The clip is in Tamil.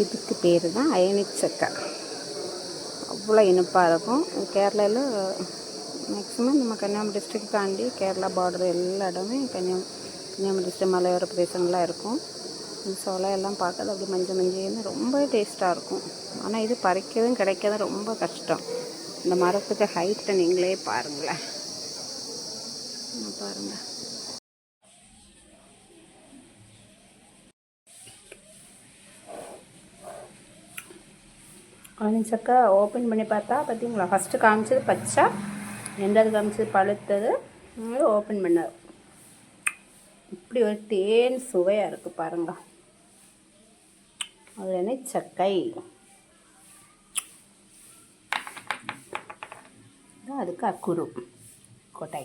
இதுக்கு பேர் தான் அயனிச்சக்கை. அவ்வளோ இனிப்பாக இருக்கும். கேரளாவில் மேக்ஸிமம் நம்ம கன்னியாகுமரி டிஸ்ட்ரிக்ட் தாண்டி கேரளா பார்டர் எல்லா இடமே கன்னியாகுமரி டிஸ்ட்ரிக்ட் மலையோர பிரதேசங்களாக இருக்கும். இந்த சோலையெல்லாம் பார்க்கறது அப்படி மஞ்சள் மஞ்சள்னு ரொம்ப டேஸ்ட்டாக இருக்கும். ஆனால் இது பறிக்கிறதும் கிடைக்கிறதும் ரொம்ப கஷ்டம். இந்த மரத்துக்கு ஹைட்டை நீங்களே பாருங்களேன். பாருங்கள், அயனிச்சக்கை ஓப்பன் பண்ணி பார்த்தா பார்த்தீங்களா, ஃபஸ்ட்டு காமிச்சது பச்சை, ரெண்டாவது காமிச்சது பழுத்தது, ஓப்பன் பண்ணார். இப்படி ஒரு தேன் சுவையாக இருக்குது பாருங்கள். அது அயனிச்சக்கை. அதுக்கு அக்குரு கொட்டை.